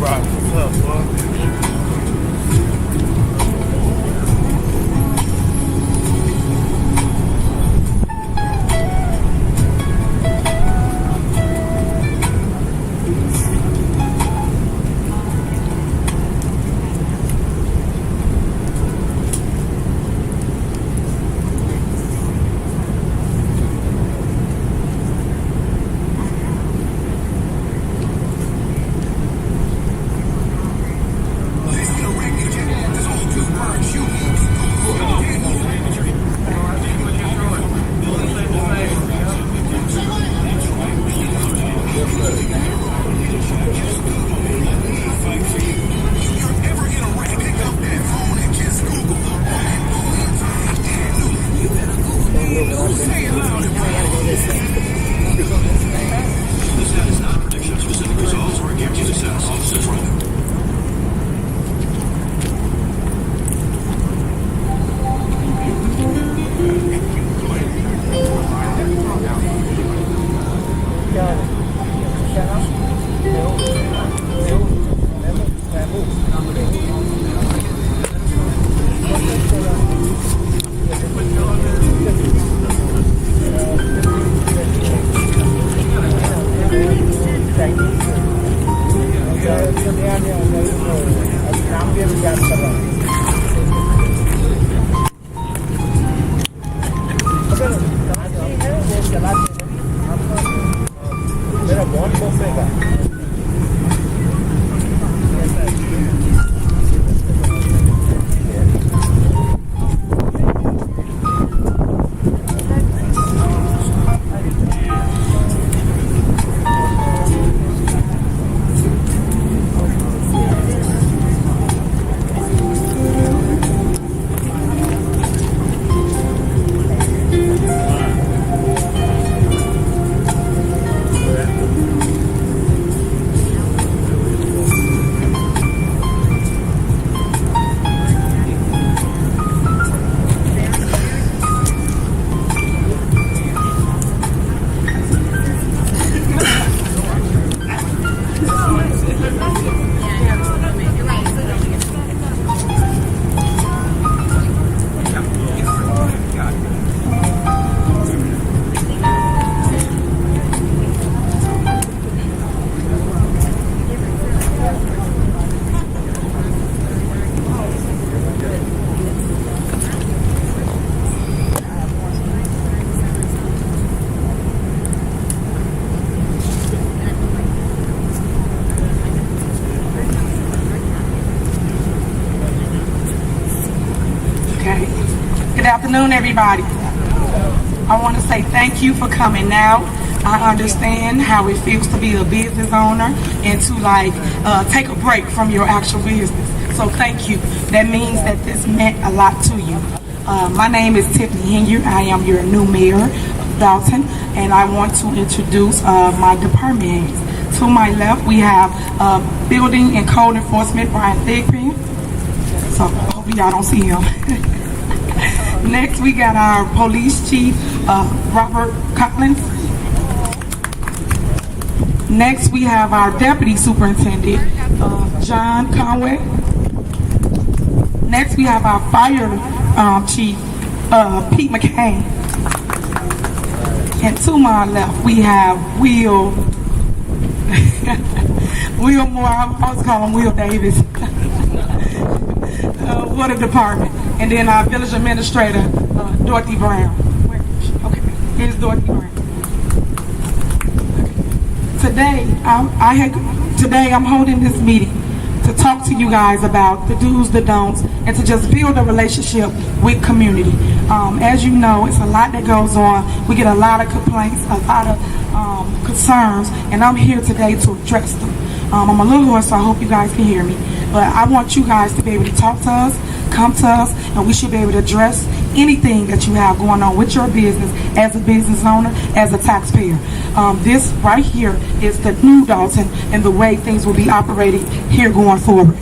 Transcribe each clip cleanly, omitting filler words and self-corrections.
Rock. What's up, boy? Good afternoon, everybody. I want to say thank you for coming out. I understand how it feels to be a business owner and to take a break from your actual business. So thank you. That means that this meant a lot to you. My name is Tiffany Henyard. I am your new mayor of Dalton, and I want to introduce my department heads. To my left, we have Building and Code Enforcement, Brian Thigpen. So hopefully y'all don't see him. Next, we got our Police Chief, Robert Collins. Next, we have our Deputy Superintendent, John Conway. Next, we have our Fire Chief, Pete McCain. And to my left, we have Will Moore, I always call him Will Davis, Water Department. And then our Village Administrator, Dorothy Brown. Okay, here's Dorothy Brown. Today I'm holding this meeting to talk to you guys about the do's, the don'ts, and to just build a relationship with community. As you know, it's a lot that goes on. We get a lot of complaints, a lot of concerns, and I'm here today to address them. I'm a little hoarse, so I hope you guys can hear me. But I want you guys to be able to talk to us, come to us, and we should be able to address anything that you have going on with your business as a business owner, as a taxpayer. This right here is the new Dalton and the way things will be operating here going forward.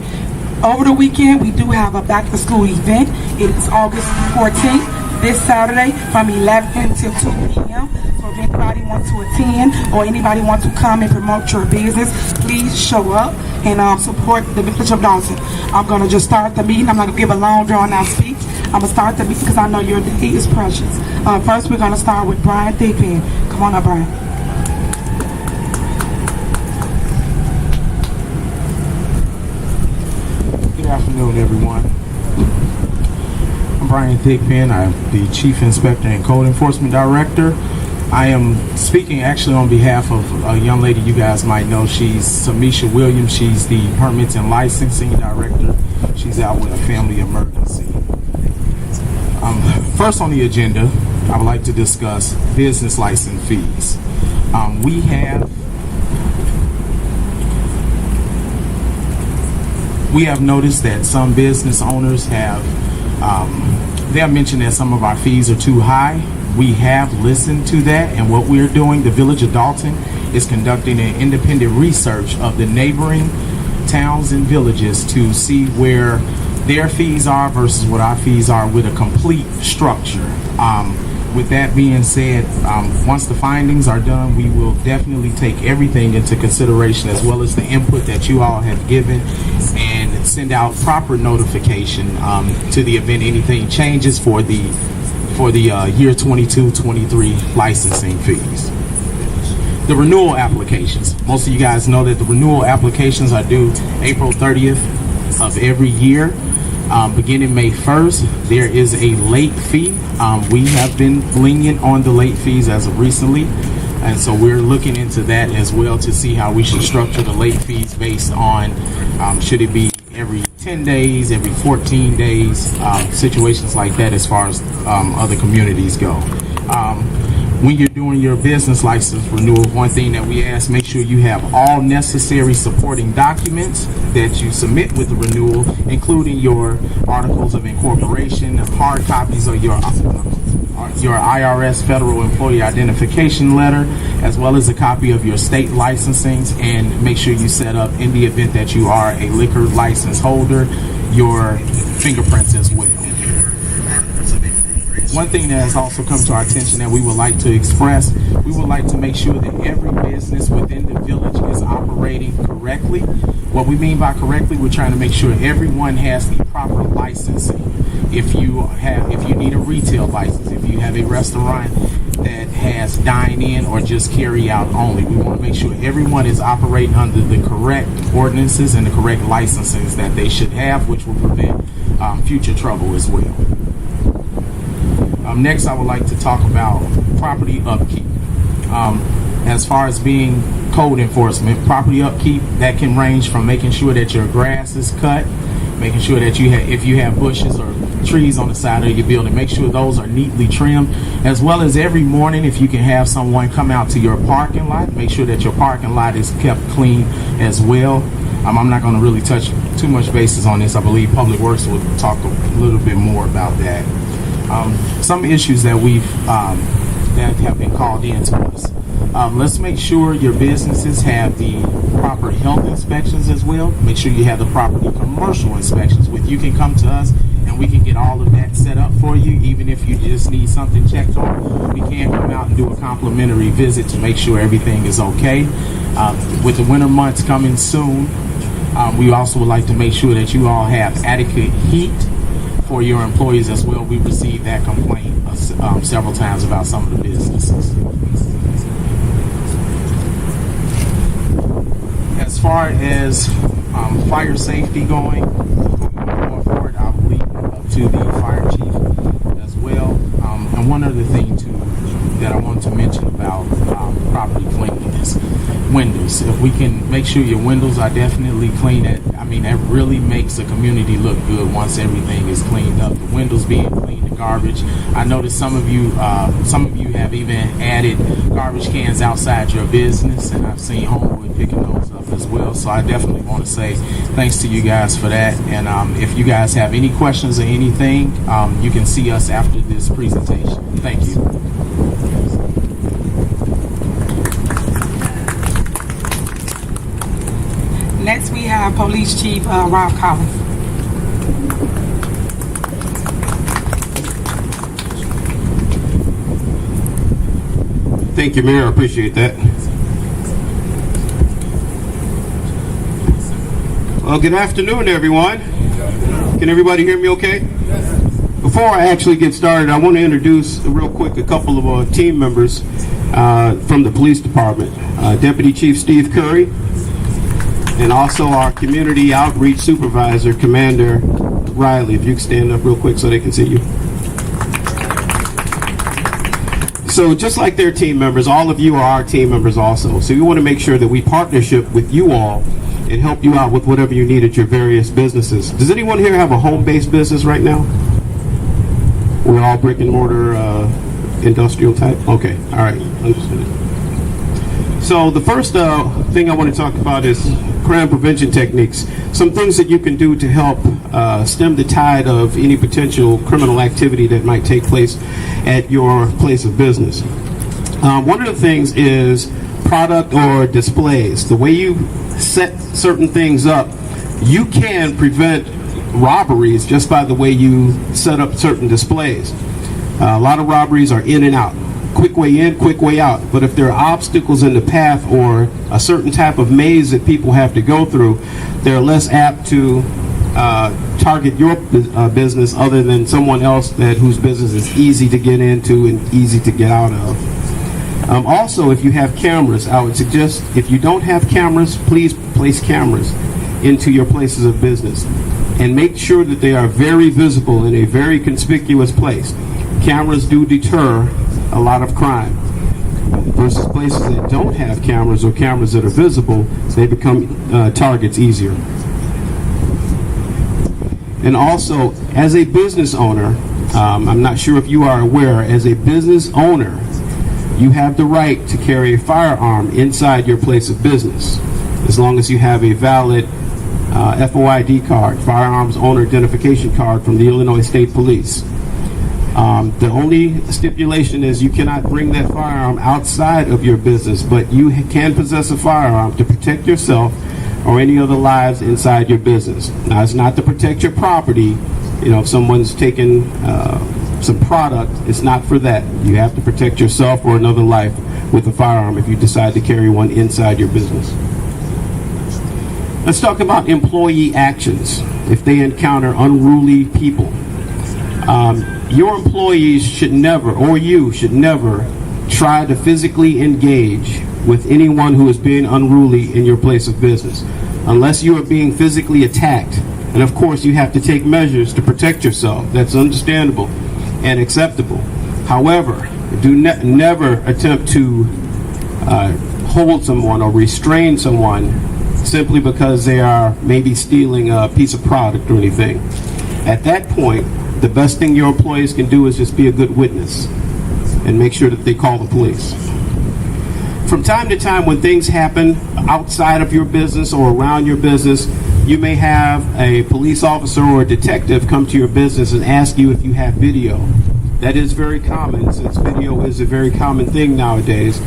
Over the weekend, we do have a back to school event. It is August 14th, this Saturday from 11 until 2 p.m. So anybody wants to attend or anybody wants to come and promote your business, please show up and support the Village of Dalton. I'm going to just start the meeting. I'm not going to give a long drawn-out speech. I'm going to start the meeting because I know your day is precious. First, we're going to start with Brian Thigpen. Come on up, Brian. Good afternoon, everyone. I'm Brian Thigpen. I'm the Chief Inspector and Code Enforcement Director. I am speaking actually on behalf of a young lady you guys might know. She's Samisha Williams. She's the Permits and Licensing Director. She's out with a family emergency. First on the agenda, I would like to discuss business license fees. We have noticed that some business owners have mentioned that some of our fees are too high. We have listened to that, and what we're doing, the Village of Dalton is conducting an independent research of the neighboring towns and villages to see where their fees are versus what our fees are with a complete structure. With that being said, once the findings are done, we will definitely take everything into consideration as well as the input that you all have given and send out proper notification to the event anything changes for the year 22-23 licensing fees. The renewal applications. Most of you guys know that the renewal applications are due April 30th of every year. Beginning May 1st, there is a late fee. We have been lenient on the late fees as of recently, and so we're looking into that as well to see how we should structure the late fees based on should it be every 10 days, every 14 days, situations like that as far as other communities go. When you're doing your business license renewal, one thing that we ask, make sure you have all necessary supporting documents that you submit with the renewal, including your articles of incorporation, hard copies of your IRS federal employee identification letter, as well as a copy of your state licensings, and make sure you set up, in the event that you are a liquor license holder, your fingerprints as well. One thing that has also come to our attention that we would like to express, we would like to make sure that every business within the village is operating correctly. What we mean by correctly, we're trying to make sure everyone has the proper licensing. If you need a retail license, if you have a restaurant that has dine-in or just carry-out only, we want to make sure everyone is operating under the correct ordinances and the correct licenses that they should have, which will prevent future trouble as well. Next, I would like to talk about property upkeep. As far as being code enforcement, property upkeep, that can range from making sure that your grass is cut, making sure that if you have bushes or trees on the side of your building, make sure those are neatly trimmed, as well as every morning, if you can have someone come out to your parking lot, make sure that your parking lot is kept clean as well. I'm not going to really touch too much bases on this. I believe Public Works will talk a little bit more about that. Some issues that that have been called in to us. Let's make sure your businesses have the proper health inspections as well. Make sure you have the proper commercial inspections. You can come to us and we can get all of that set up for you. Even if you just need something checked on, we can come out and do a complimentary visit to make sure everything is okay. With the winter months coming soon, we also would like to make sure that you all have adequate heat for your employees as well. We received that complaint several times about some of the businesses. As far as fire safety going forward, I will leave up to the fire chief as well. And one other thing too that I want to mention about property cleanliness. Windows. If we can make sure your windows are definitely clean, that really makes the community look good once everything is cleaned up. The windows being clean, the garbage. I noticed some of you have even added garbage cans outside your business, and I've seen Homewood picking those up as well. So I definitely want to say thanks to you guys for that. And if you guys have any questions or anything, you can see us after this presentation. Thank you. Next, we have Police Chief Rob Collins. Thank you, Mayor. I appreciate that. Well, good afternoon, everyone. Can everybody hear me okay? Before I actually get started, I want to introduce real quick a couple of our team members from the police department. Deputy Chief Steve Curry, and also our community outreach supervisor, Commander Riley. If you can stand up real quick so they can see you. So just like their team members, all of you are our team members also. So we want to make sure that we partnership with you all and help you out with whatever you need at your various businesses. Does anyone here have a home-based business right now? We're all brick and mortar industrial type? Okay, all right, understood. So the first thing I want to talk about is crime prevention techniques. Some things that you can do to help stem the tide of any potential criminal activity that might take place at your place of business. One of the things is product or displays. The way you set certain things up, you can prevent robberies just by the way you set up certain displays. A lot of robberies are in and out. Quick way in, quick way out. But if there are obstacles in the path or a certain type of maze that people have to go through, they're less apt to target your business other than someone else whose business is easy to get into and easy to get out of. Also, if you have cameras, I would suggest if you don't have cameras, please place cameras into your places of business and make sure that they are very visible in a very conspicuous place. Cameras do deter a lot of crime versus places that don't have cameras or cameras that are visible. They become targets easier. And also, as a business owner, I'm not sure if you are aware, as a business owner, you have the right to carry a firearm inside your place of business as long as you have a valid FOID card, Firearms Owner Identification Card from the Illinois State Police. The only stipulation is you cannot bring that firearm outside of your business, but you can possess a firearm to protect yourself or any other lives inside your business. Now, it's not to protect your property. You know, if someone's taking some product, it's not for that. You have to protect yourself or another life with a firearm if you decide to carry one inside your business. Let's talk about employee actions if they encounter unruly people. Your employees should never, or you should never, try to physically engage with anyone who is being unruly in your place of business, unless you are being physically attacked. And of course, you have to take measures to protect yourself. That's understandable and acceptable. However, do never attempt to hold someone or restrain someone simply because they are maybe stealing a piece of product or anything. At that point, the best thing your employees can do is just be a good witness and make sure that they call the police. From time to time, when things happen outside of your business or around your business, you may have a police officer or a detective come to your business and ask you if you have video. That is very common, since video is a very common thing nowadays.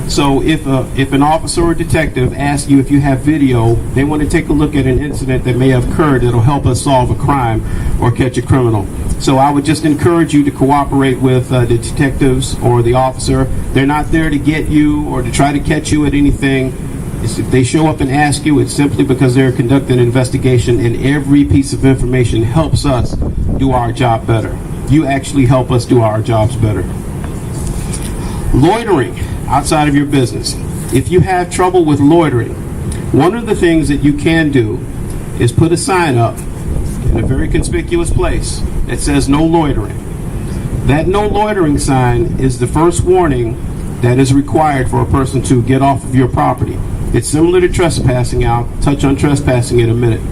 So if an officer or detective asks you if you have video, they want to take a look at an incident that may have occurred that'll help us solve a crime or catch a criminal. So I would just encourage you to cooperate with the detectives or the officer. They're not there to get you or to try to catch you at anything. If they show up and ask you, it's simply because they're conducting an investigation, and every piece of information helps us do our job better. You actually help us do our jobs better. Loitering outside of your business. If you have trouble with loitering, one of the things that you can do is put a sign up in a very conspicuous place that says no loitering. That no loitering sign is the first warning that is required for a person to get off of your property. It's similar to trespassing. I'll touch on trespassing in a minute.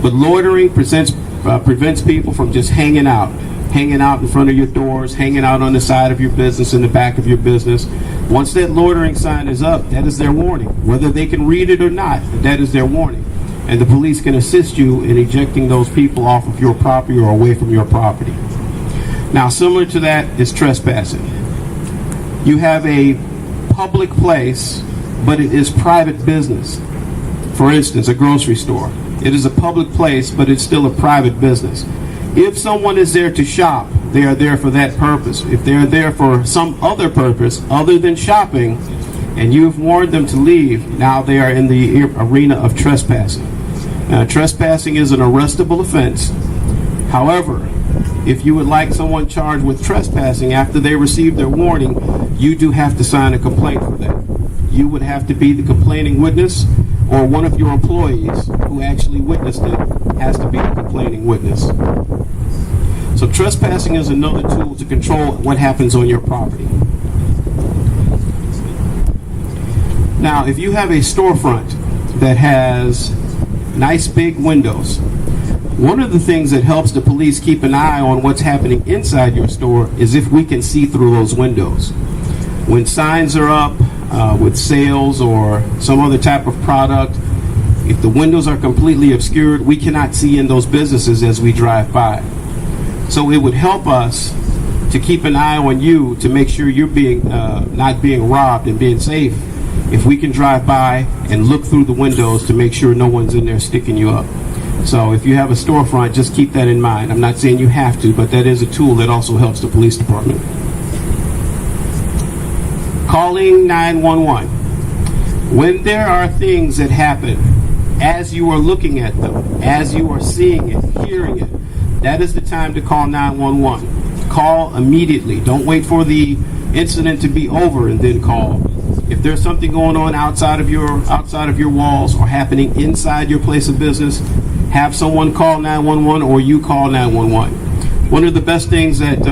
But loitering prevents people from just hanging out in front of your doors, hanging out on the side of your business, in the back of your business. Once that loitering sign is up, that is their warning. Whether they can read it or not, that is their warning. And the police can assist you in ejecting those people off of your property or away from your property. Now, similar to that is trespassing. You have a public place, but it is private business. For instance, a grocery store. It is a public place, but it's still a private business. If someone is there to shop, they are there for that purpose. If they're there for some other purpose other than shopping, and you've warned them to leave, now they are in the arena of trespassing. Trespassing is an arrestable offense. However, if you would like someone charged with trespassing after they receive their warning, you do have to sign a complaint for that. You would have to be the complaining witness, or one of your employees who actually witnessed it has to be the complaining witness. So trespassing is another tool to control what happens on your property. Now, if you have a storefront that has nice big windows, one of the things that helps the police keep an eye on what's happening inside your store is if we can see through those windows. When signs are up with sales or some other type of product, if the windows are completely obscured, we cannot see in those businesses as we drive by. So it would help us to keep an eye on you to make sure you're not being robbed and being safe if we can drive by and look through the windows to make sure no one's in there sticking you up. So if you have a storefront, just keep that in mind. I'm not saying you have to, but that is a tool that also helps the police department. Calling 911. When there are things that happen as you are looking at them, as you are seeing it, hearing it, that is the time to call 911. Call immediately. Don't wait for the incident to be over and then call. If there's something going on outside of your walls or happening inside your place of business, have someone call 911 or you call 911. One of the best things that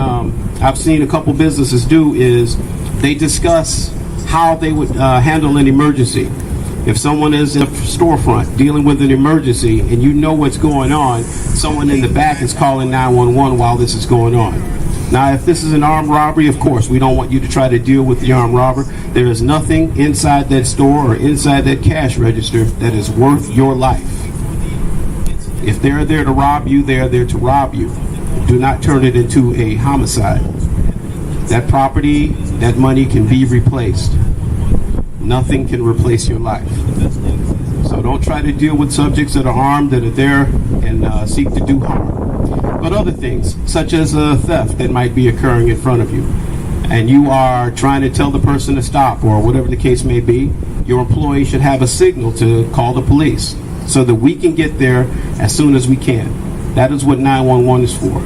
I've seen a couple businesses do is they discuss how they would handle an emergency. If someone is in a storefront dealing with an emergency and you know what's going on, someone in the back is calling 911 while this is going on. Now, if this is an armed robbery, of course, we don't want you to try to deal with the armed robber. There is nothing inside that store or inside that cash register that is worth your life. If they're there to rob you, they are there to rob you. Do not turn it into a homicide. That property, that money can be replaced. Nothing can replace your life. So don't try to deal with subjects that are armed, that are there and seek to do harm. But other things, such as a theft that might be occurring in front of you, and you are trying to tell the person to stop or whatever the case may be, your employee should have a signal to call the police so that we can get there as soon as we can. That is what 911 is for.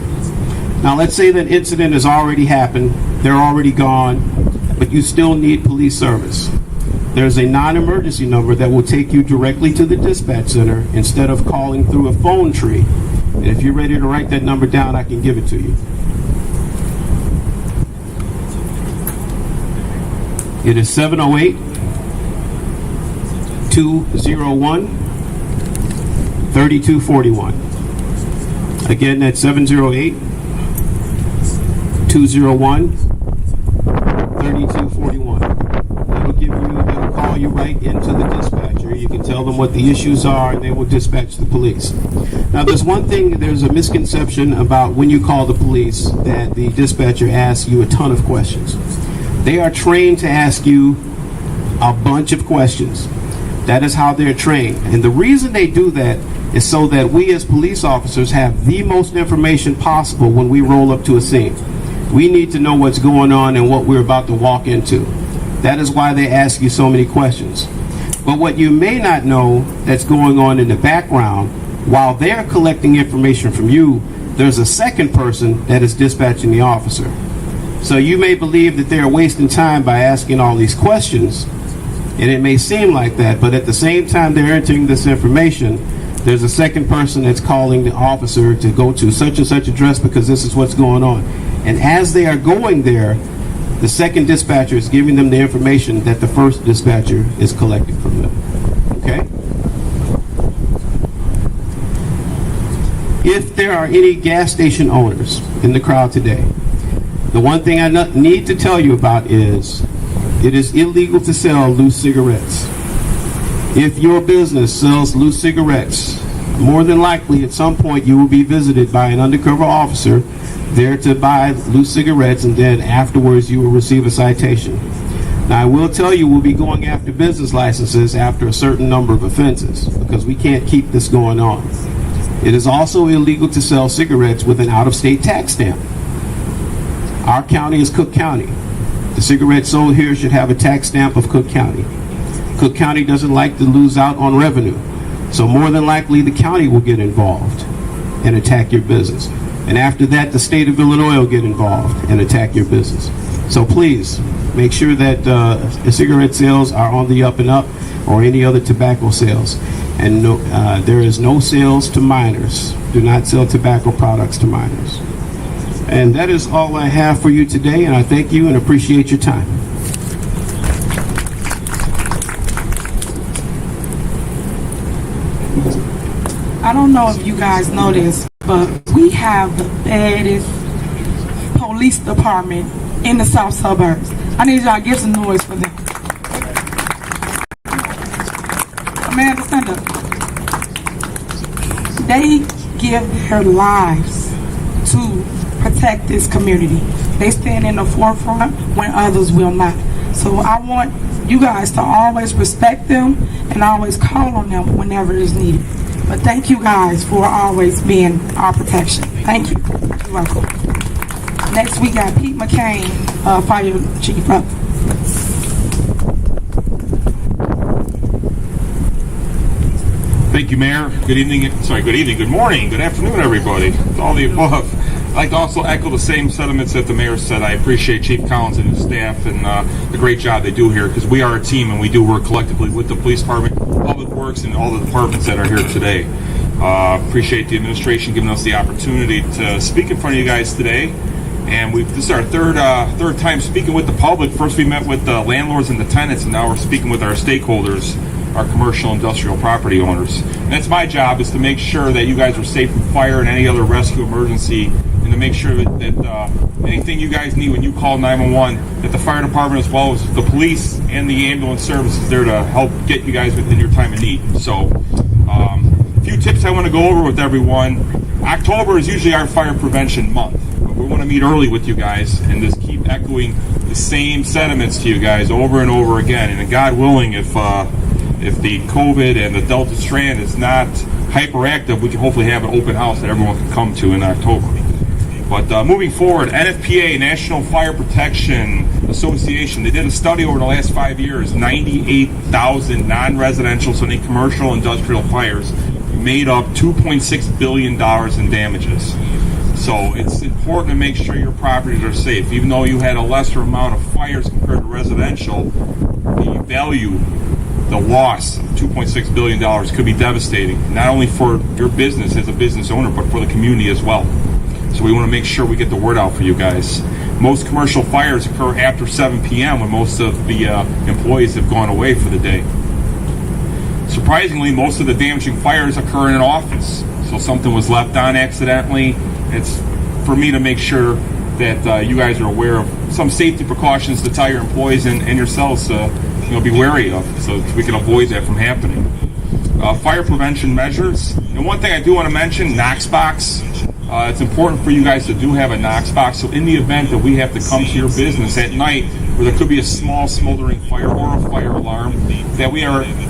Now, let's say that incident has already happened, they're already gone, but you still need police service. There's a non-emergency number that will take you directly to the dispatch center instead of calling through a phone tree. And if you're ready to write that number down, I can give it to you. It is 708-201-3241. Again, that's 708-201-3241. They'll call you right into the dispatcher. You can tell them what the issues are, and they will dispatch the police. Now, there's a misconception about when you call the police that the dispatcher asks you a ton of questions. They are trained to ask you a bunch of questions. That is how they're trained. And the reason they do that is so that we as police officers have the most information possible when we roll up to a scene. We need to know what's going on and what we're about to walk into. That is why they ask you so many questions. But what you may not know that's going on in the background, while they're collecting information from you, there's a second person that is dispatching the officer. So you may believe that they're wasting time by asking all these questions, and it may seem like that, but at the same time they're entering this information, there's a second person that's calling the officer to go to such and such address because this is what's going on. And as they are going there, the second dispatcher is giving them the information that the first dispatcher is collecting from them. Okay? If there are any gas station owners in the crowd today, the one thing I need to tell you about is it is illegal to sell loose cigarettes. If your business sells loose cigarettes, more than likely at some point you will be visited by an undercover officer there to buy loose cigarettes, and then afterwards you will receive a citation. Now, I will tell you we'll be going after business licenses after a certain number of offenses because we can't keep this going on. It is also illegal to sell cigarettes with an out-of-state tax stamp. Our county is Cook County. The cigarettes sold here should have a tax stamp of Cook County. Cook County doesn't like to lose out on revenue, so more than likely the county will get involved and attack your business. And after that, the state of Illinois will get involved and attack your business. So please, make sure that the cigarette sales are on the up and up, or any other tobacco sales. And no, there is no sales to minors. Do not sell tobacco products to minors. And that is all I have for you today, and I thank you and appreciate your time. I don't know if you guys know this, but we have the baddest police department in the south suburbs. I need y'all to give some noise for them. Amanda, stand up. They give their lives to protect this community. They stand in the forefront when others will not. So I want you guys to always respect them and always call on them whenever it's needed. But thank you guys for always being our protection. Thank you. You're welcome. Next we got Pete McCain, Fire Chief up. Thank you, Mayor. Good evening, good morning, good afternoon, everybody. It's all the above. I'd like to also echo the same sentiments that the Mayor said. I appreciate Chief Collins and his staff and the great job they do here, because we are a team and we do work collectively with the Police Department, Public Works, and all the departments that are here today. Appreciate the administration giving us the opportunity to speak in front of you guys today. And this is our third time speaking with the public. First we met with the landlords and the tenants, and now we're speaking with our stakeholders, our commercial industrial property owners. And that's my job, is to make sure that you guys are safe from fire and any other rescue emergency, and to make sure that anything you guys need when you call 911, that the fire department, as well as the police and the ambulance service, is there to help get you guys within your time of need. So a few tips I want to go over with everyone. October is usually our fire prevention month. We want to meet early with you guys and just keep echoing the same sentiments to you guys over and over again. And God willing, if the COVID and the Delta strand is not hyperactive, we can hopefully have an open house that everyone can come to in October. But moving forward, NFPA, National Fire Protection Association, they did a study over the last 5 years. 98,000 non-residential, so any commercial industrial fires made up $2.6 billion in damages. So it's important to make sure your properties are safe. Even though you had a lesser amount of fires compared to residential, the value, the loss of $2.6 billion could be devastating, not only for your business as a business owner, but for the community as well. So we want to make sure we get the word out for you guys. Most commercial fires occur after 7 p.m. when most of the employees have gone away for the day. Surprisingly, most of the damaging fires occur in an office. So something was left on accidentally. It's for me to make sure that you guys are aware of some safety precautions to tell your employees and yourselves to be wary of, so we can avoid that from happening. Fire prevention measures. And one thing I do want to mention, Knox box. It's important for you guys to do have a Knox box, so in the event that we have to come to your business at night where there could be a small smoldering fire or a fire alarm, that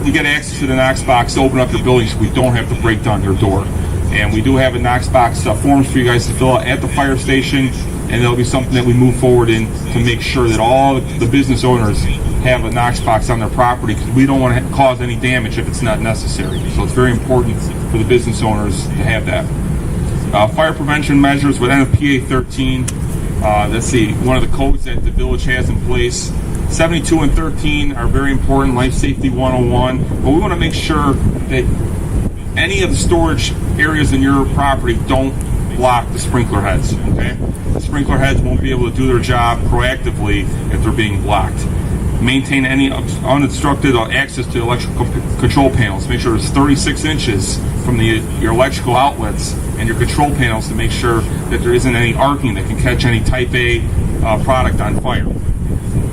you get access to the Knox box to open up your building so we don't have to break down your door. And we do have a Knox box forms for you guys to fill out at the fire station, and it'll be something that we move forward in to make sure that all the business owners have a Knox box on their property, because we don't want to cause any damage if it's not necessary. So it's very important for the business owners to have that. Fire prevention measures with NFPA 13. Let's see, one of the codes that the village has in place. 72 and 13 are very important, Life Safety 101. But we want to make sure that any of the storage areas in your property don't block the sprinkler heads, okay? The sprinkler heads won't be able to do their job proactively if they're being blocked. Maintain any unobstructed access to electrical control panels. Make sure it's 36 inches from your electrical outlets and your control panels to make sure that there isn't any arcing that can catch any type A product on fire.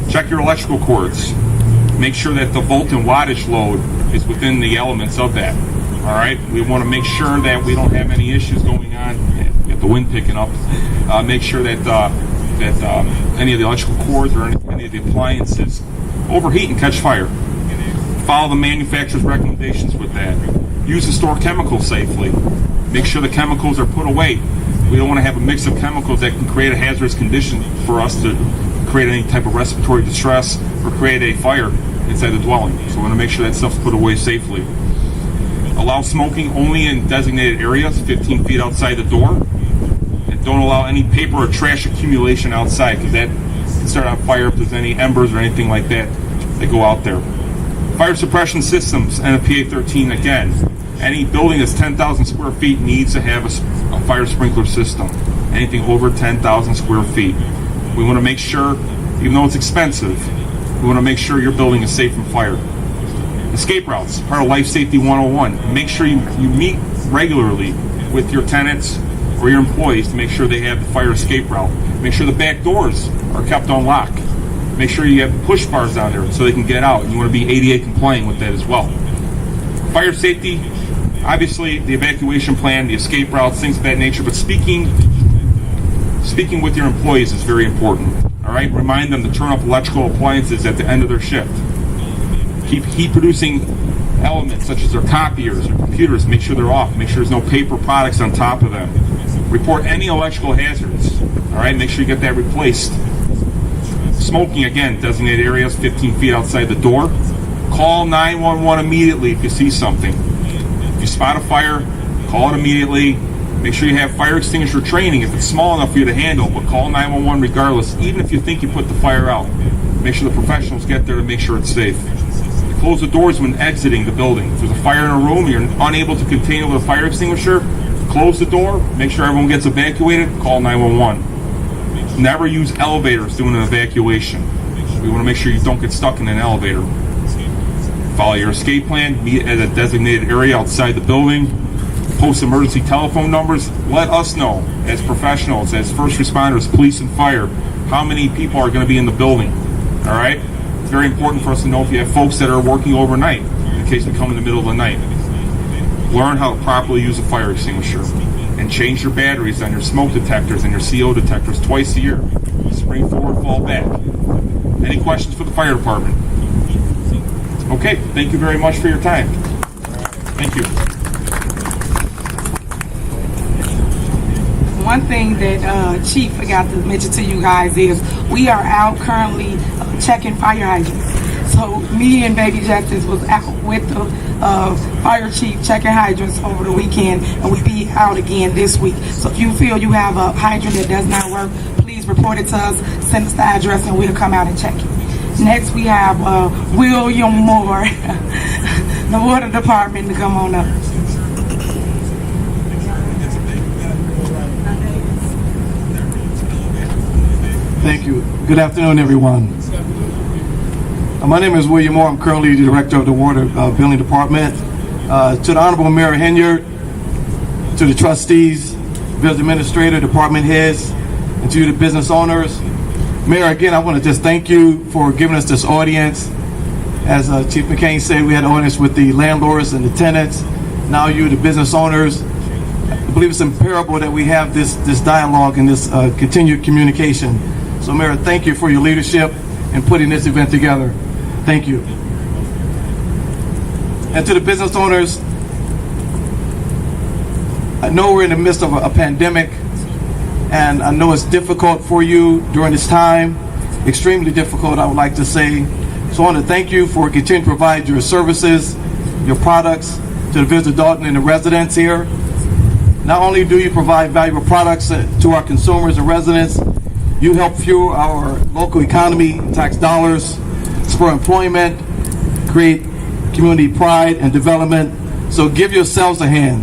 Check your electrical cords. Make sure that the volt and wattage load is within the elements of that. All right, we want to make sure that we don't have any issues going on. Get the wind picking up. Make sure that any of the electrical cords or any of the appliances overheat and catch fire. Follow the manufacturer's recommendations with that. Use and store chemicals safely. Make sure the chemicals are put away. We don't want to have a mix of chemicals that can create a hazardous condition for us to create any type of respiratory distress or create a fire inside the dwelling. So we want to make sure that stuff's put away safely. Allow smoking only in designated areas, 15 feet outside the door. And don't allow any paper or trash accumulation outside, because that can start on fire if there's any embers or anything like that that go out there. Fire suppression systems, NFPA 13 again. Any building that's 10,000 square feet needs to have a fire sprinkler system. Anything over 10,000 square feet. We want to make sure, even though it's expensive, we want to make sure your building is safe from fire. Escape routes, part of Life Safety 101. Make sure you meet regularly with your tenants or your employees to make sure they have the fire escape route. Make sure the back doors are kept on lock. Make sure you have push bars down there so they can get out. You want to be ADA compliant with that as well. Fire safety, obviously the evacuation plan, the escape routes, things of that nature, but speaking with your employees is very important. All right, remind them to turn off electrical appliances at the end of their shift. Keep heat producing elements such as their copiers or computers, make sure they're off. Make sure there's no paper products on top of them. Report any electrical hazards. All right, make sure you get that replaced. Smoking, again, designated areas 15 feet outside the door. Call 911 immediately if you see something. If you spot a fire, call it immediately. Make sure you have fire extinguisher training if it's small enough for you to handle, but call 911 regardless, even if you think you put the fire out. Make sure the professionals get there to make sure it's safe. Close the doors when exiting the building. If there's a fire in a room and you're unable to contain it with a fire extinguisher, close the door, make sure everyone gets evacuated, call 911. Never use elevators during an evacuation. We want to make sure you don't get stuck in an elevator. Follow your escape plan, meet at a designated area outside the building, post emergency telephone numbers. Let us know as professionals, as first responders, police and fire, how many people are going to be in the building. All right? It's very important for us to know if you have folks that are working overnight in case we come in the middle of the night. Learn how to properly use a fire extinguisher and change your batteries on your smoke detectors and your CO detectors twice a year. Spring forward, fall back. Any questions for the fire department? Okay, thank you very much for your time. Thank you. One thing that Chief forgot to mention to you guys is we are out currently checking fire hydrants. So me and Baby Justice was out with the fire chief checking hydrants over the weekend, and we be out again this week. So if you feel you have a hydrant that does not work, please report it to us, send us the address, and we'll come out and check it. Next we have William Moore, the water department, to come on up. Thank you. Good afternoon, everyone. My name is William Moore. I'm currently the director of the Water Billing Department. To the Honorable Mayor Henyard, to the trustees, village administrator, department heads, and to you, the business owners. Mayor, again, I want to just thank you for giving us this audience. As Chief McCain said, we had an audience with the landlords and the tenants. Now you, the business owners. I believe it's imperative that we have this dialogue and this continued communication. So, Mayor, thank you for your leadership in putting this event together. Thank you. And to the business owners, I know we're in the midst of a pandemic, and I know it's difficult for you during this time, extremely difficult, I would like to say. So I want to thank you for continuing to provide your services, your products to the Village of Dalton and the residents here. Not only do you provide valuable products to our consumers and residents, you help fuel our local economy, tax dollars, spur employment, create community pride and development. So give yourselves a hand.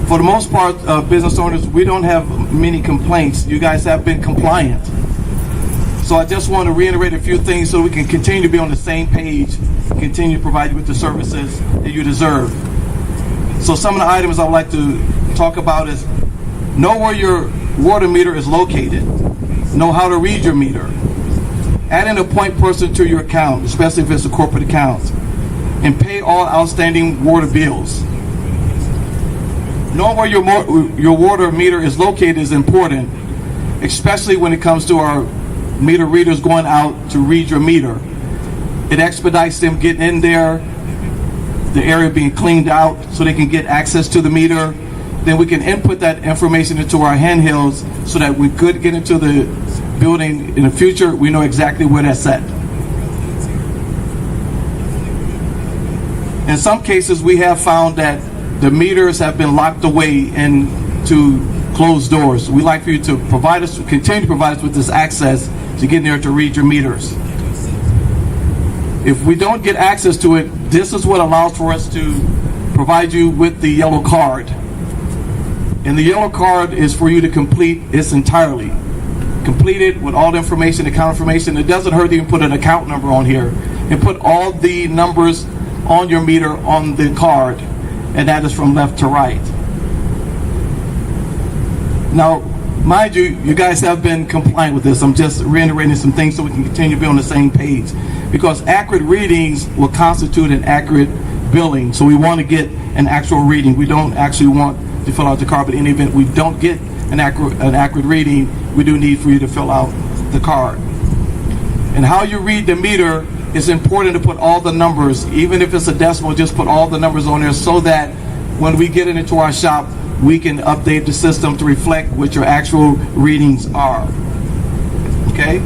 For the most part, business owners, we don't have many complaints. You guys have been compliant. So I just want to reiterate a few things so we can continue to be on the same page, continue to provide you with the services that you deserve. So some of the items I would like to talk about is know where your water meter is located. Know how to read your meter. Add in a point person to your account, especially if it's a corporate account. And pay all outstanding water bills. Knowing where your water meter is located is important, especially when it comes to our meter readers going out to read your meter. It expedites them getting in there, the area being cleaned out so they can get access to the meter. Then we can input that information into our handhelds so that we could get into the building in the future. We know exactly where that's at. In some cases, we have found that the meters have been locked away into closed doors. We'd like for you to continue to provide us with this access to get in there to read your meters. If we don't get access to it, this is what allows for us to provide you with the yellow card. And the yellow card is for you to complete this entirely. Complete it with all the information, account information. It doesn't hurt to even put an account number on here and put all the numbers on your meter on the card, and that is from left to right. Now, mind you, you guys have been compliant with this. I'm just reiterating some things so we can continue to be on the same page, because accurate readings will constitute an accurate billing. So we want to get an actual reading. We don't actually want to fill out the card, but in any event we don't get an accurate reading, we do need for you to fill out the card. And how you read the meter, it's important to put all the numbers, even if it's a decimal, just put all the numbers on there so that when we get it into our shop, we can update the system to reflect what your actual readings are. Okay?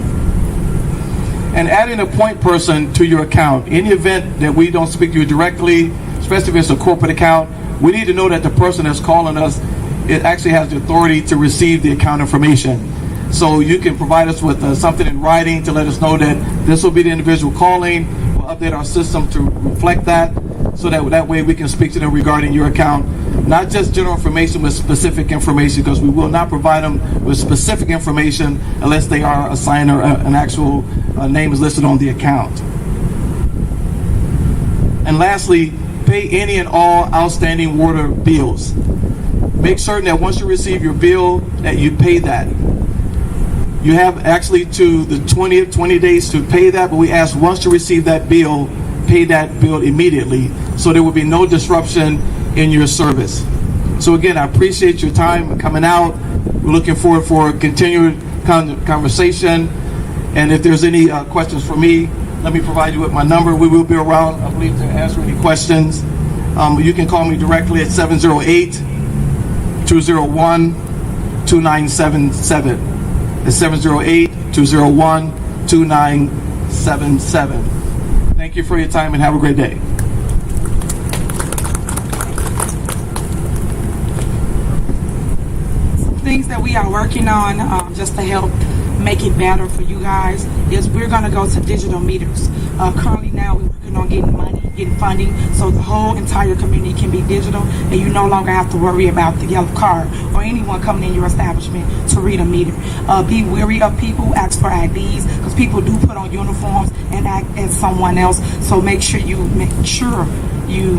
And adding a point person to your account. In the event that we don't speak to you directly, especially if it's a corporate account, we need to know that the person that's calling us, it actually has the authority to receive the account information. So you can provide us with something in writing to let us know that this will be the individual calling. We'll update our system to reflect that, so that way we can speak to them regarding your account. Not just general information, but specific information, because we will not provide them with specific information unless they are assigned or an actual name is listed on the account. And lastly, pay any and all outstanding water bills. Make certain that once you receive your bill, that you pay that. You have actually to the 20 days to pay that, but we ask once you receive that bill, pay that bill immediately, so there will be no disruption in your service. So again, I appreciate your time coming out. We're looking forward for a continued conversation. And if there's any questions for me, let me provide you with my number. We will be around, I believe, to answer any questions. You can call me directly at 708-201-2977. It's 708-201-2977. Thank you for your time and have a great day. Things that we are working on just to help make it better for you guys is we're going to go to digital meters. Currently now we're working on getting money, getting funding, so the whole entire community can be digital, and you no longer have to worry about the yellow card or anyone coming in your establishment to read a meter. Be wary of people who ask for IDs, because people do put on uniforms and act as someone else, so make sure you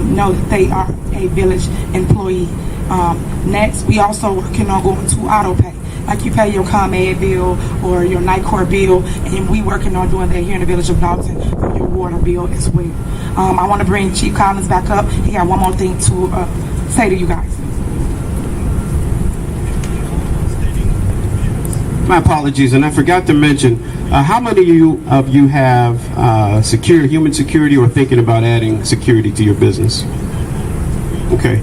know that they are a village employee. Next, we also working on going to auto pay. Like you pay your ComEd bill or your Nicor bill, and we working on doing that here in the village of Dalton for your water bill as well. I want to bring Chief Collins back up. He got one more thing to say to you guys. My apologies, and I forgot to mention, how many of you have human security or thinking about adding security to your business? Okay.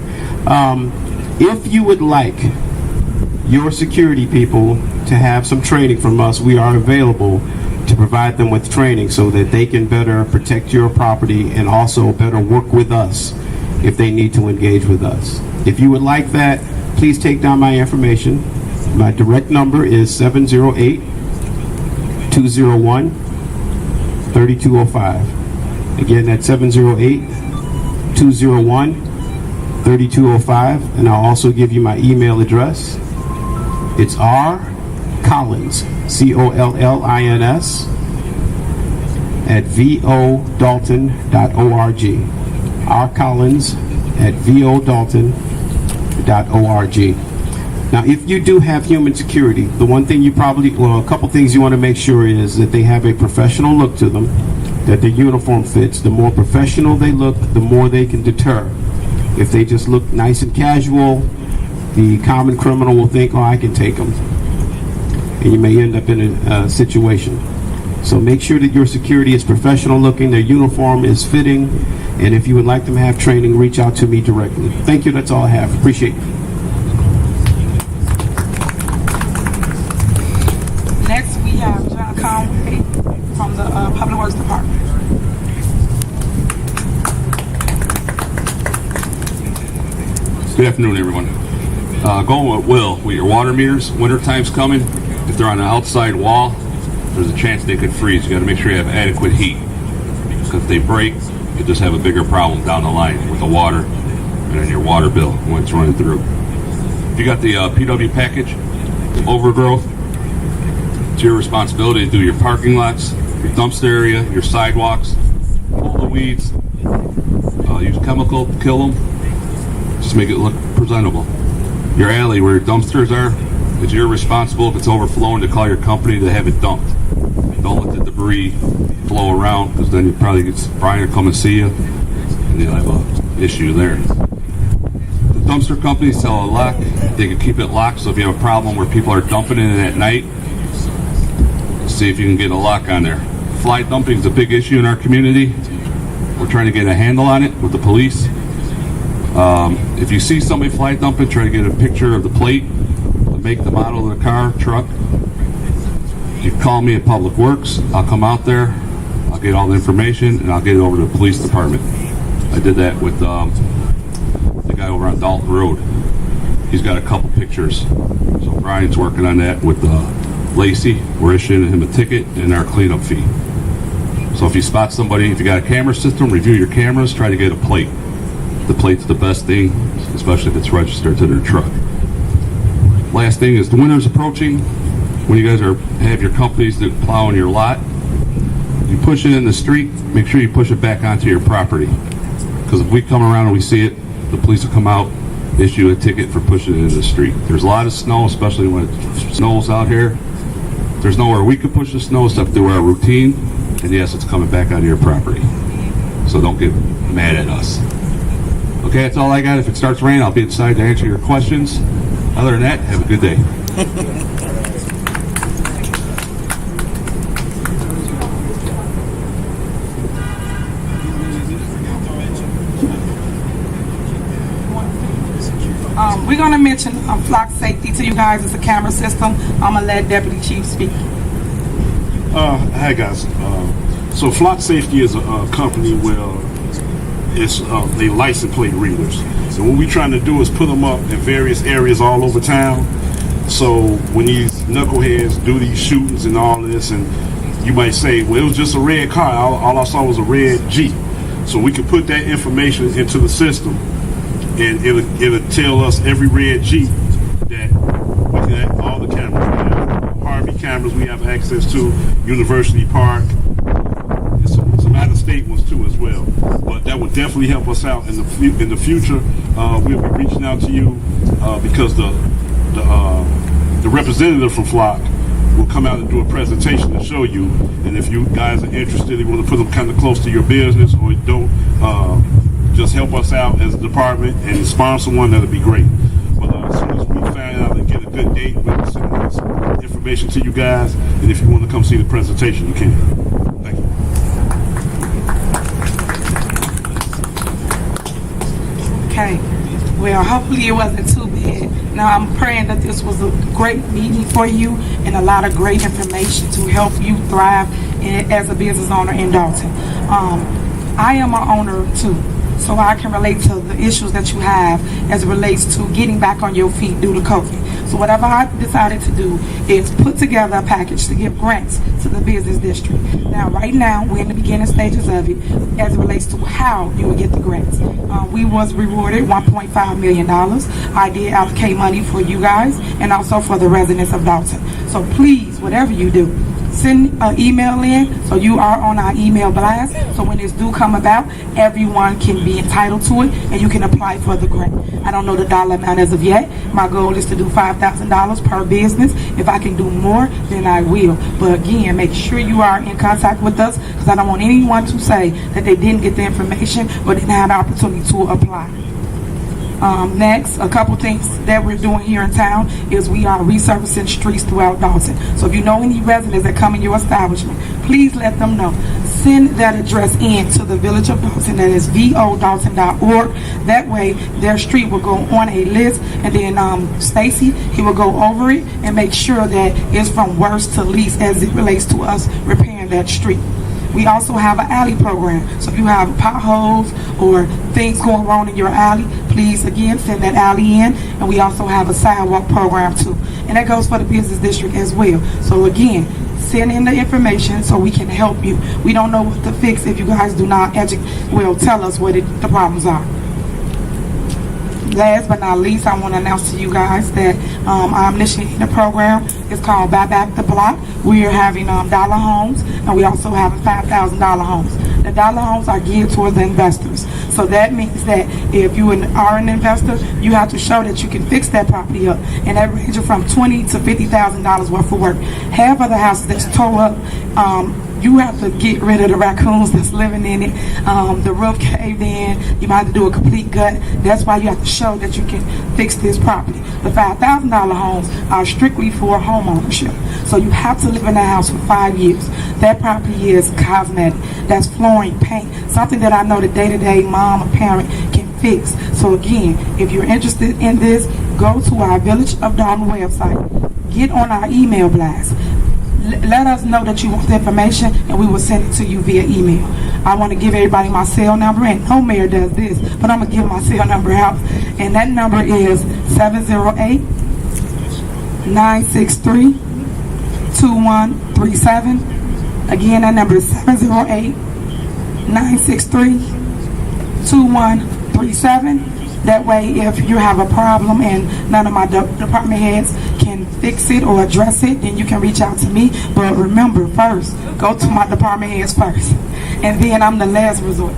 If you would like your security people to have some training from us, we are available to provide them with training so that they can better protect your property and also better work with us if they need to engage with us. If you would like that, please take down my information. My direct number is 708-201-3205. Again, that's 708-201-3205, and I'll also give you my email address. It's rcollins, COLLINS, at vodalton.org. rcollins at vodalton.org. Now, if you do have human security, the one thing a couple things you want to make sure is that they have a professional look to them, that their uniform fits. The more professional they look, the more they can deter. If they just look nice and casual, the common criminal will think, oh, I can take them. And you may end up in a situation. So make sure that your security is professional looking, their uniform is fitting, and if you would like them to have training, reach out to me directly. Thank you. That's all I have. Appreciate it. Next, we have John Conway from the Public Works Department. Good afternoon, everyone. Going with Will, with your water meters, winter time's coming. If they're on an outside wall, there's a chance they could freeze. You got to make sure you have adequate heat. Because if they break, you just have a bigger problem down the line with the water and then your water bill when it's running through. If you got the PW package, overgrowth, it's your responsibility to do your parking lots, your dumpster area, your sidewalks, pull the weeds, use chemical to kill them. Just make it look presentable. Your alley where your dumpsters are, it's your responsible if it's overflowing to call your company to have it dumped. Don't let the debris flow around because then you probably get Brian to come and see you and you'll have an issue there. The dumpster companies sell a lock. They can keep it locked, so if you have a problem where people are dumping in it at night, see if you can get a lock on there. Fly dumping is a big issue in our community. We're trying to get a handle on it with the police. If you see somebody fly dumping, try to get a picture of the plate, the make, the model of the car, truck. You call me at Public Works, I'll come out there, I'll get all the information, and I'll get it over to the police department. I did that with the guy over on Dalton Road. He's got a couple pictures. So Brian's working on that with Lacey. We're issuing him a ticket and our cleanup fee. So if you spot somebody, if you got a camera system, review your cameras, try to get a plate. The plate's the best thing, especially if it's registered to their truck. Last thing is the winter's approaching. When you guys have your companies that plow in your lot, you push it in the street, make sure you push it back onto your property. Because if we come around and we see it, the police will come out, issue a ticket for pushing it into the street. There's a lot of snow, especially when it snows out here. There's nowhere we can push the snow except through our routine, and yes, it's coming back onto your property. So don't get mad at us. Okay, that's all I got. If it starts raining, I'll be inside to answer your questions. Other than that, have a good day. We're going to mention flock safety to you guys. It's a camera system. I'm going to let Deputy Chief speak. Hi guys. So Flock Safety is a company where it's they license plate readers. So what we're trying to do is put them up in various areas all over town. So when these knuckleheads do these shootings and all this, and you might say, well, it was just a red car. All I saw was a red Jeep. So we can put that information into the system, and it'll tell us every red Jeep that we can have all the cameras. We have Harvey cameras we have access to, University Park, and some out-of-state ones too as well. But that would definitely help us out in the future. We'll be reaching out to you because the representative from Flock will come out and do a presentation to show you. And if you guys are interested, you want to put them kind of close to your business, or you don't, just help us out as a department and sponsor one, that'll be great. But as soon as we find out and get a good date, we'll send some information to you guys. And if you want to come see the presentation, you can. Thank you. Okay. Well, hopefully it wasn't too bad. Now, I'm praying that this was a great meeting for you and a lot of great information to help you thrive as a business owner in Dalton. I am an owner too, so I can relate to the issues that you have as it relates to getting back on your feet due to COVID. So whatever I decided to do is put together a package to give grants to the business district. Now, right now, we're in the beginning stages of it as it relates to how you will get the grants. We was rewarded $1.5 million. I did allocate money for you guys and also for the residents of Dalton. So please, whatever you do, send an email in so you are on our email blast. So when this do come about, everyone can be entitled to it and you can apply for the grant. I don't know the dollar amount as of yet. My goal is to do $5,000 per business. If I can do more, then I will. But again, make sure you are in contact with us because I don't want anyone to say that they didn't get the information but didn't have the opportunity to apply. Next, a couple things that we're doing here in town is we are resurfacing streets throughout Dalton. So if you know any residents that come in your establishment, please let them know. Send that address in to the Village of Dalton, that is vodalton.org. That way, their street will go on a list, and then Stacy, he will go over it and make sure that it's from worst to least as it relates to us repairing that street. We also have an alley program. So if you have potholes or things going wrong in your alley, please, again, send that alley in. And we also have a sidewalk program, too. And that goes for the business district as well. So, again, send in the information so we can help you. We don't know what to fix if you guys do not tell us what the problems are. Last but not least, I want to announce to you guys that I'm initiating a program. It's called Buy Back the Block. We are having dollar homes, and we also have $5,000 homes. The dollar homes are geared towards the investors. So that means that if you are an investor, you have to show that you can fix that property up. And that ranges from $20,000 to $50,000 worth of work. Half of the houses that's tore up, you have to get rid of the raccoons that's living in it. The roof caved in. You might have to do a complete gut. That's why you have to show that you can fix this property. The $5,000 homes are strictly for home ownership. So you have to live in that house for 5 years. That property is cosmetic. That's flooring, paint, something that I know the day-to-day mom or parent can fix. So again, if you're interested in this, go to our Village of Dalton website. Get on our email blast. Let us know that you want the information, and we will send it to you via email. I want to give everybody my cell number, and no mayor does this, but I'm going to give my cell number out. And that number is 708-963-2137. Again, that number is 708-963-2137. That way, if you have a problem and none of my department heads can fix it or address it, then you can reach out to me. But remember, first, go to my department heads first. And then I'm the last resort.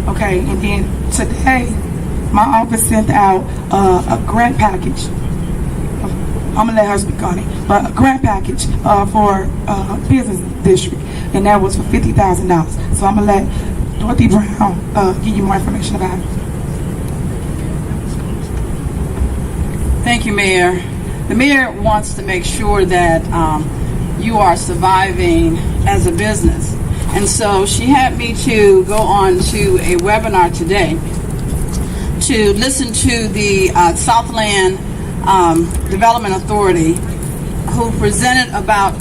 Okay, and then today, my office sent out a grant package. I'm going to let her speak on it. But a grant package for business district. And that was for $50,000. So I'm going to let Dorothy Brown give you more information about it. Thank you, Mayor. The mayor wants to make sure that you are surviving as a business. And so she had me to go on to a webinar today to listen to the Southland Development Authority, who presented about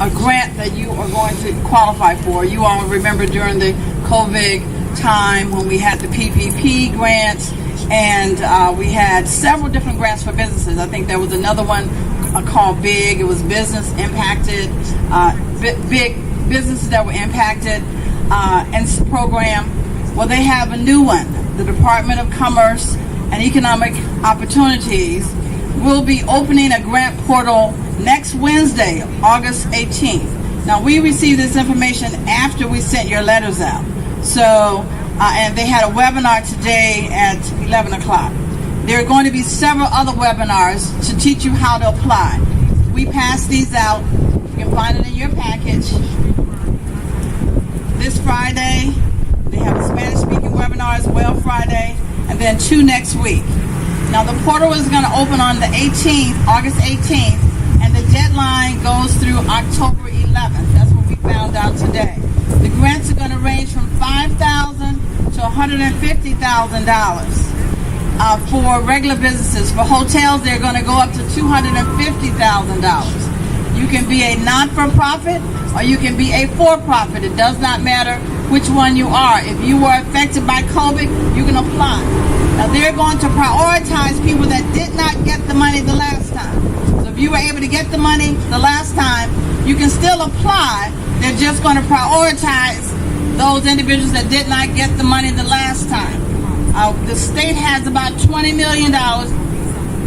a grant that you are going to qualify for. You all remember during the COVID time when we had the PPP grants, and we had several different grants for businesses. I think there was another one called BIG. It was business impacted, big businesses that were impacted, and this program. Well, they have a new one. The Department of Commerce and Economic Opportunities will be opening a grant portal next Wednesday, August 18th. Now, we received this information after we sent your letters out. So, and they had a webinar today at 11 o'clock. There are going to be several other webinars to teach you how to apply. We pass these out. You can find it in your package. This Friday, they have a Spanish-speaking webinar as well Friday, and then 2 next week. Now, the portal is going to open on the 18th, August 18th, and the deadline goes through October 11th. That's what we found out today. The grants are going to range from $5,000 to $150,000 for regular businesses. For hotels, they're going to go up to $250,000. You can be a non-for-profit or you can be a for-profit. It does not matter which one you are. If you were affected by COVID, you can apply. Now, they're going to prioritize people that did not get the money the last time. So if you were able to get the money the last time, you can still apply. They're just going to prioritize those individuals that did not get the money the last time. The state has about $20 million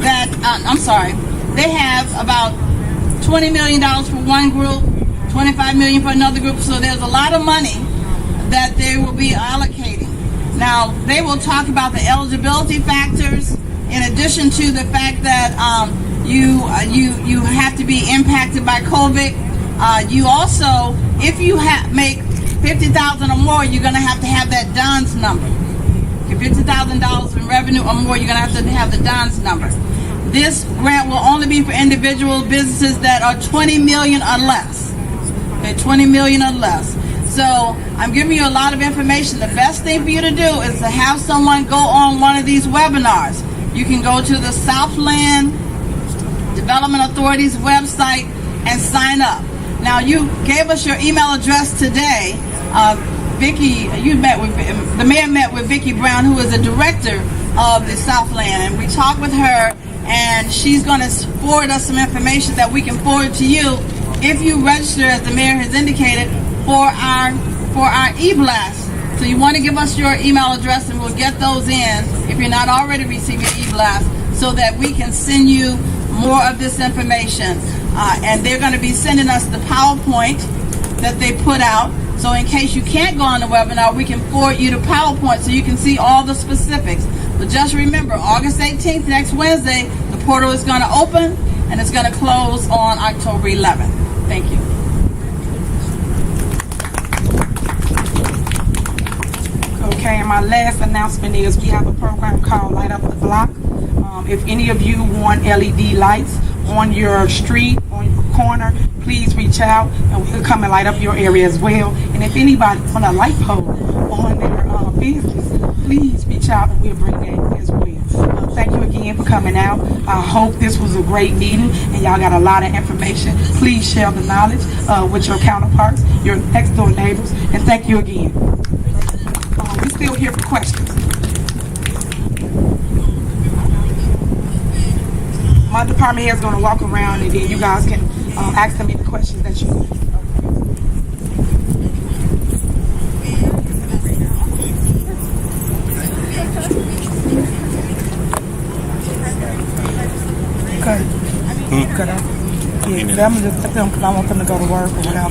that, they have about $20 million for one group, $25 million for another group, so there's a lot of money that they will be allocating. Now, they will talk about the eligibility factors in addition to the fact that you have to be impacted by COVID. You also, if you make $50,000 or more, you're going to have that DONS number. If $50,000 in revenue or more, you're going to have the DONS number. This grant will only be for individual businesses that are 20 million or less. Okay, 20 million or less. So I'm giving you a lot of information. The best thing for you to do is to have someone go on one of these webinars. You can go to the Southland Development Authority's website and sign up. Now, you gave us your email address today. Vicki, the mayor met with Vicki Brown, who is the director of the Southland, and we talked with her, and she's going to forward us some information that we can forward to you if you register, as the mayor has indicated, for our e-blast. So you want to give us your email address, and we'll get those in if you're not already receiving e-blast, so that we can send you more of this information. And they're going to be sending us the PowerPoint that they put out. So in case you can't go on the webinar, we can forward you to PowerPoint so you can see all the specifics. But just remember, August 18th, next Wednesday, the portal is going to open, and it's going to close on October 11th. Thank you. Okay, and my last announcement is we have a program called Light Up the Block. If any of you want LED lights on your street, on your corner, please reach out and we'll come and light up your area as well. And if anybody on a light pole on their business, please reach out and we'll bring that as well. Thank you again for coming out. I hope this was a great meeting and y'all got a lot of information. Please share the knowledge with your counterparts, your next door neighbors, and thank you again. We're still here for questions. My department head is going to walk around and then you guys can ask them any questions that you need. Okay. Yeah, I'm just tell them because I want them to go to work or whatever.